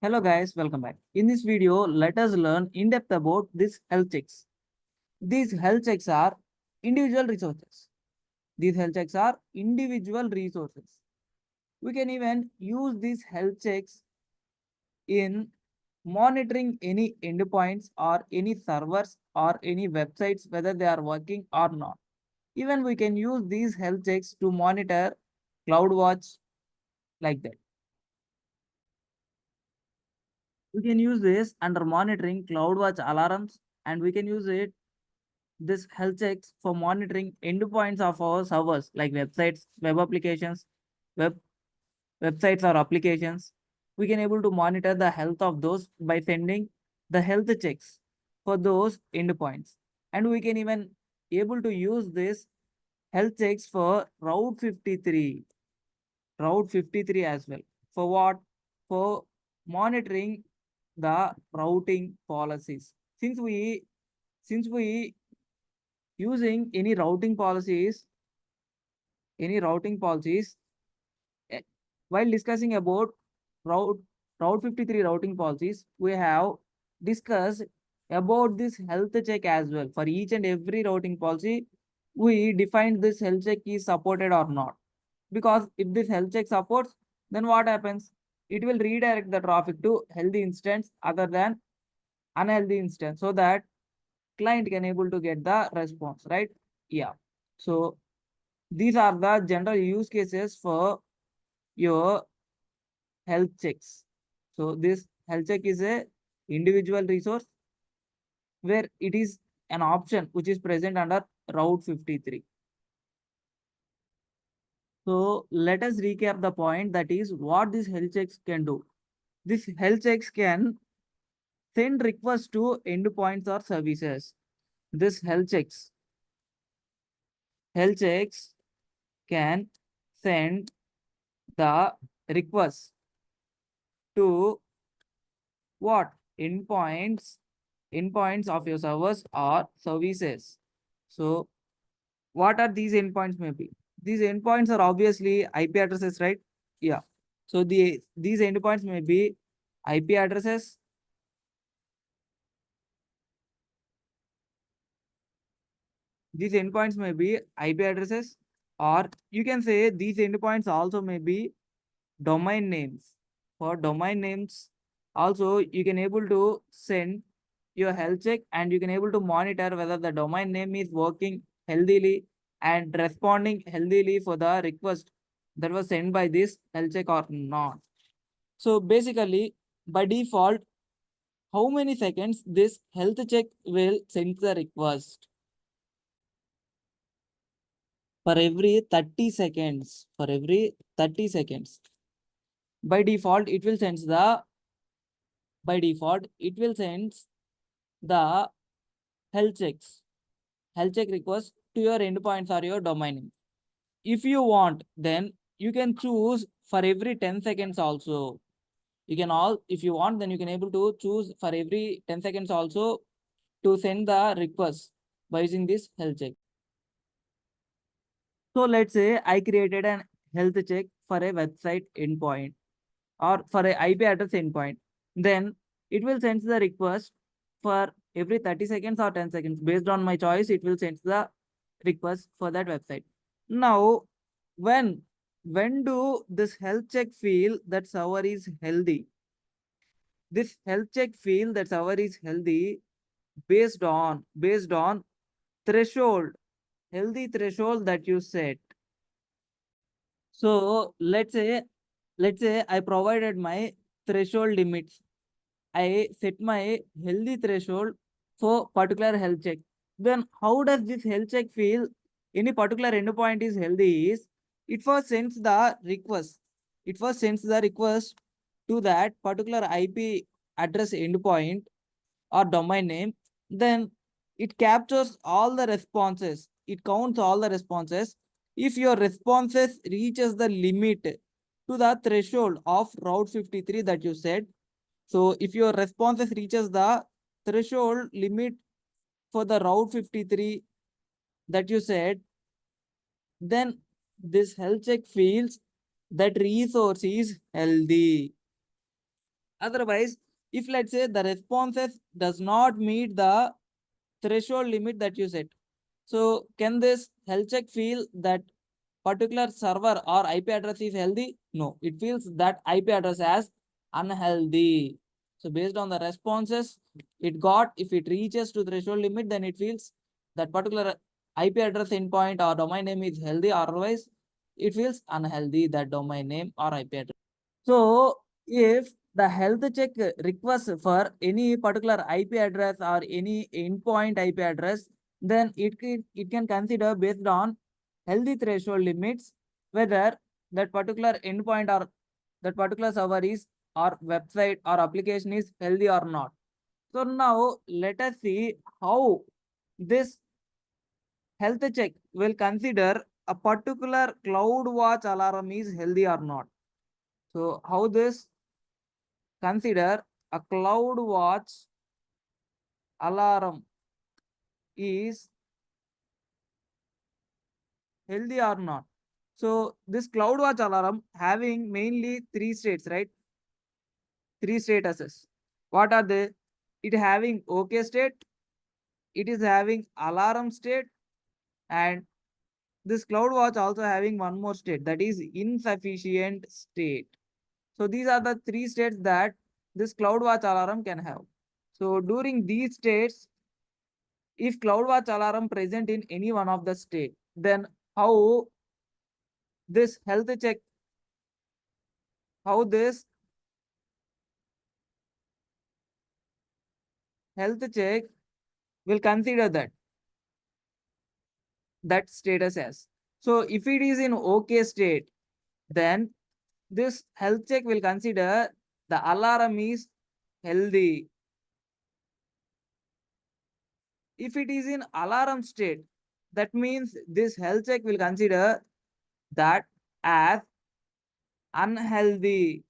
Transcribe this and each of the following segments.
Hello guys, welcome back. In this video, let us learn in depth about these health checks. These health checks are individual resources. These health checks are individual resources. We can even use these health checks in monitoring any endpoints or any servers or any websites, whether they are working or not. Even we can use these health checks to monitor CloudWatch like that. We can use this under monitoring CloudWatch alarms, and we can use this health checks for monitoring endpoints of our servers like websites, web applications, web websites or applications. We can able to monitor the health of those by sending the health checks for those endpoints. And we can even able to use this health checks for Route 53 as well. For what? For monitoring the routing policies. Since we using any routing policies, eh, while discussing about route route 53 routing policies, we have discussed about this health check as well. For each and every routing policy, we defined this health check is supported or not. Because if this health check supports, then what happens? It will redirect the traffic to healthy instance other than unhealthy instance, so that client can able to get the response, right? Yeah. So these are the general use cases for your health checks. So this health check is a individual resource where it is an option which is present under Route 53. So let us recap the point, that is what these health checks can do. This health checks can send requests to endpoints or services. This health checks can send the request to what? Endpoints of your servers or services. So what are these endpoints maybe? These endpoints are obviously IP addresses, right? Yeah. So these endpoints may be IP addresses. These endpoints may be IP addresses, or you can say these endpoints also may be domain names. For domain names, also you can able to send your health check, and you can able to monitor whether the domain name is working healthily and responding healthily for the request that was sent by this health check or not. So basically, by default, how many seconds this health check will send the request? For every 30 seconds. For every 30 seconds. By default, it will send the health check request to your endpoints or your domain name. If you want, then you can choose for every 10 seconds also. If you want, then you can able to choose for every 10 seconds also to send the request by using this health check. So let's say I created an health check for a website endpoint or for a IP address endpoint. Then it will send the request for every 30 seconds or 10 seconds. Based on my choice, it will send the request for that website. Now, when do this health check feel that server is healthy? This health check feel that server is healthy based on threshold, healthy threshold that you set. So let's say I provided my threshold limits. I set my healthy threshold for particular health check. Then how does this health check feel any particular endpoint is healthy? Is it first sends the request. It first sends the request to that particular IP address endpoint or domain name. Then it captures all the responses. It counts all the responses. If your responses reaches the limit to the threshold of Route 53 that you said, so if your responses reaches the threshold limit for the Route 53 that you said, then this health check feels that resource is healthy. Otherwise, if let's say the responses does not meet the threshold limit that you set, so can this health check feel that particular server or IP address is healthy? No, it feels that IP address as unhealthy. So based on the responses it got, if it reaches to threshold limit, then it feels that particular IP address endpoint or domain name is healthy, otherwise it feels unhealthy, that domain name or IP address. So if the health check request for any particular IP address or any endpoint IP address, then it can consider based on healthy threshold limits whether that particular endpoint or that particular server is or website or application is healthy or not. So now let us see how this health check will consider a particular CloudWatch alarm is healthy or not. So how this consider a CloudWatch alarm is healthy or not. So this CloudWatch alarm having mainly three states, right? Three statuses. What are they? It having OK state, it is having alarm state, and this CloudWatch also having one more state, that is insufficient state. So these are the three states that this CloudWatch alarm can have. So during these states, if CloudWatch alarm present in any one of the state, then how this health check, how this health check will consider that status as. So if it is in OK state, then this health check will consider the alarm is healthy. If it is in alarm state, that means this health check will consider that as unhealthy.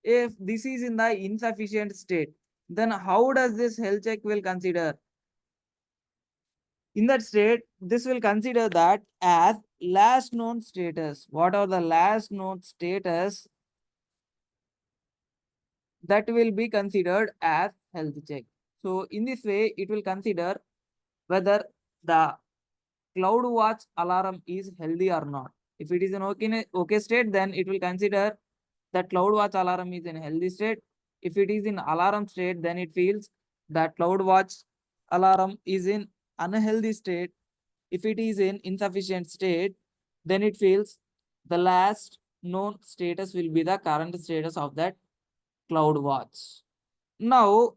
If this is in the insufficient state, then how does this health check will consider? In that state, this will consider that as last known status. What are the last known status that will be considered as health check? So in this way, it will consider whether the CloudWatch alarm is healthy or not. If it is in OK state, then it will consider that CloudWatch alarm is in healthy state. If it is in alarm state, then it feels that CloudWatch alarm is in unhealthy state. If it is in insufficient state, then it feels the last known status will be the current status of that CloudWatch. Now,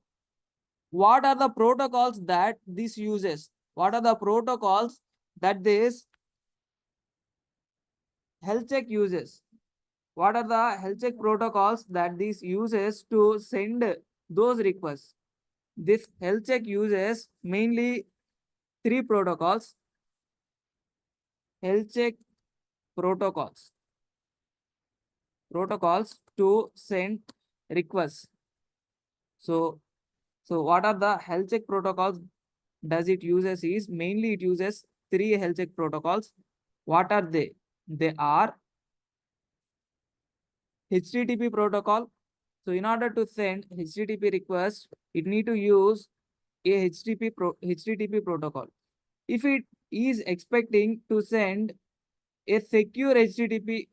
what are the protocols that this uses? What are the protocols that this health check uses? What are the health check protocols that this uses to send those requests? This health check uses mainly three protocols. Health check protocols. Protocols to send requests. So what are the health check protocols does it uses is mainly it uses three health check protocols. What are they? They are HTTP protocol. So in order to send HTTP request, it need to use a HTTP protocol. If it is expecting to send a secure HTTP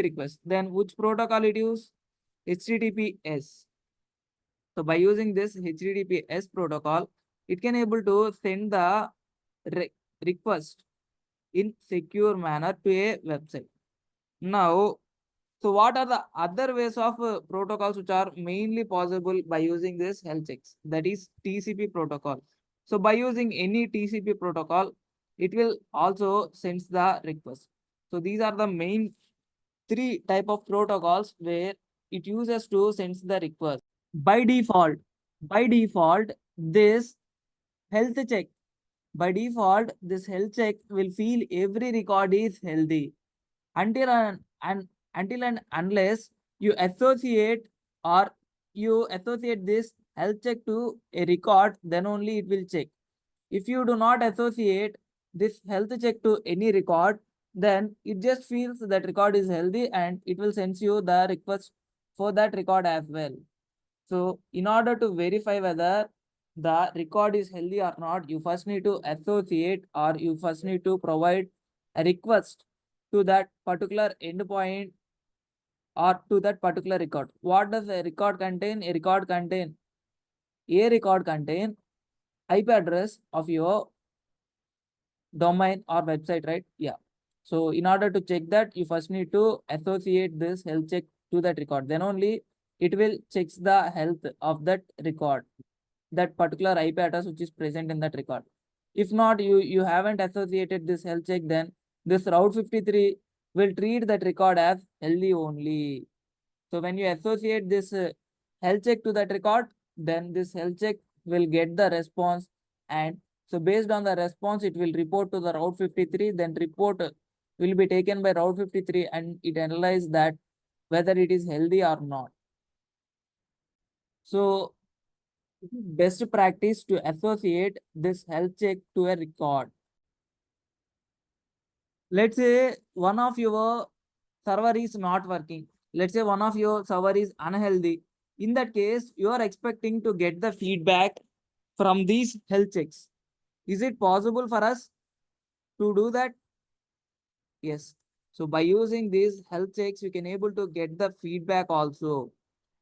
request, then which protocol it use? HTTPS. So by using this HTTPS protocol, it can able to send the re request in secure manner to a website. Now, so what are the other ways of protocols which are mainly possible by using this health checks? That is TCP protocol. So by using any TCP protocol, it will also sends the request. So these are the main three type of protocols where it uses to sends the request. By default, by default, this health check, by default, this health check will feel every record is healthy and until and unless you associate or you associate this health check to a record, then only it will check. If you do not associate this health check to any record, then it just feels that record is healthy and it will send you the request for that record as well. So in order to verify whether the record is healthy or not, you first need to associate or you first need to provide a request to that particular endpoint or to that particular record. What does a record contain? A record contain IP address of your domain or website, right? Yeah. So in order to check that, you first need to associate this health check to that record. Then only it will checks the health of that record, that particular IP address which is present in that record. If not, you haven't associated this health check, then this Route 53 will treat that record as healthy only. So when you associate this health check to that record, then this health check will get the response, and so based on the response, it will report to the Route 53. Then report will be taken by Route 53 and it analyze that whether it is healthy or not. So best practice to associate this health check to a record. Let's say one of your server is not working. Let's say one of your server is unhealthy. In that case, you are expecting to get the feedback from these health checks. Is it possible for us to do that? Yes. So by using these health checks, you can able to get the feedback also.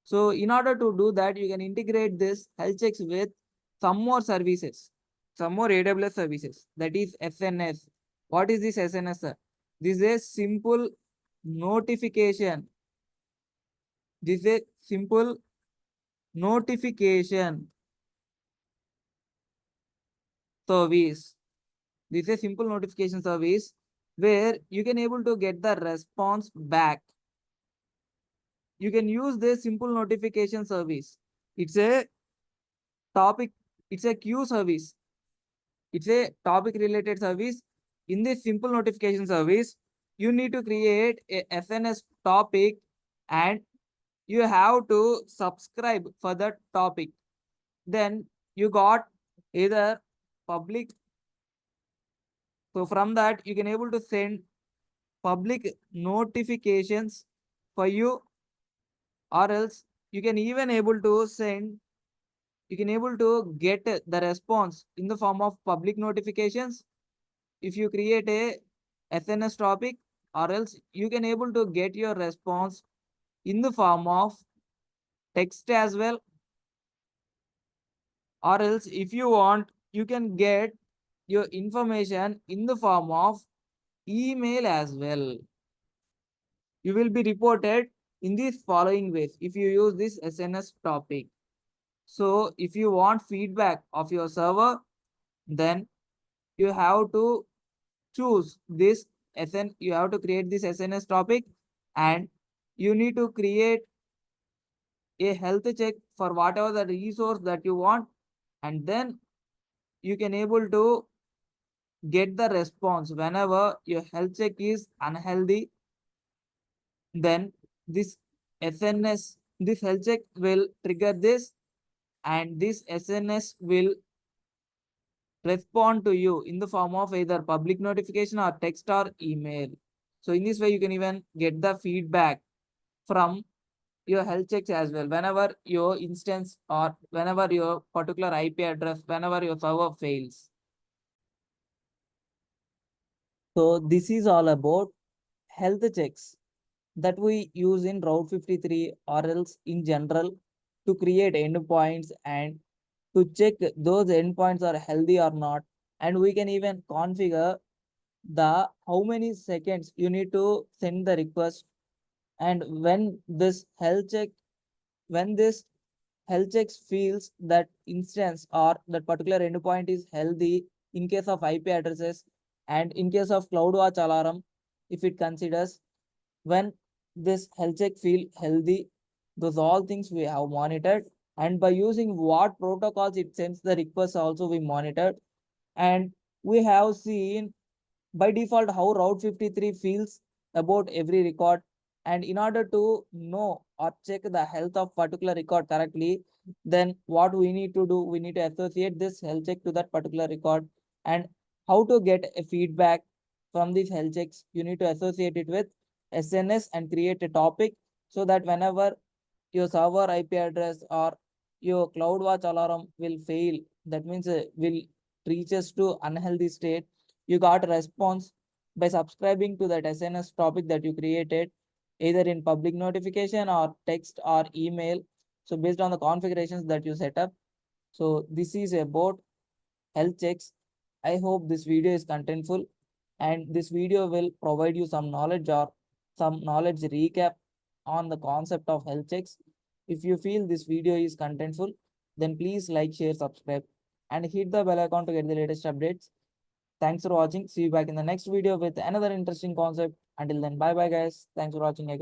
So in order to do that, you can integrate this health checks with some more services, some more AWS services. That is SNS. What is this SNS, sir? This is a simple notification. This is a simple notification service. This is a simple notification service where you can able to get the response back. You can use this simple notification service. It's a topic, it's a queue service. It's a topic related service. In this simple notification service, you need to create a SNS topic and you have to subscribe for that topic. Then you got either public. So from that, you can able to send public notifications for you, or else you can even able to send, you can able to get the response in the form of public notifications if you create a SNS topic, or else you can able to get your response in the form of text as well, or else if you want, you can get your information in the form of email as well. You will be reported in these following ways if you use this SNS topic. So if you want feedback of your server, then you have to choose this you have to create this SNS topic, and you need to create a health check for whatever the resource that you want, and then you can able to get the response whenever your health check is unhealthy. Then this SNS, this health check will trigger this, and this SNS will respond to you in the form of either public notification or text or email. So in this way, you can even get the feedback from your health checks as well. Whenever your instance or whenever your particular IP address, whenever your server fails. So this is all about health checks that we use in Route 53 or else in general to create endpoints and to check those endpoints are healthy or not. And we can even configure the how many seconds you need to send the request, and when this health checks feels that instance or that particular endpoint is healthy in case of IP addresses, and in case of CloudWatch alarm, if it considers when this health check feel healthy, those all things we have monitored, and by using what protocols it sends the request also we monitored, and we have seen by default how Route 53 feels about every record. And in order to know or check the health of particular record correctly, then what we need to do, we need to associate this health check to that particular record, and how to get a feedback from these health checks, you need to associate it with SNS and create a topic so that whenever your server IP address or your CloudWatch alarm will fail, that means will reaches to unhealthy state, you got a response by subscribing to that SNS topic that you created, either in public notification or text or email. So based on the configurations that you set up. So this is about health checks. I hope this video is contentful and this video will provide you some knowledge or some knowledge recap on the concept of health checks. If you feel this video is contentful, then please like, share, subscribe and hit the bell icon to get the latest updates. Thanks for watching. See you back in the next video with another interesting concept. Until then, bye bye guys. Thanks for watching again.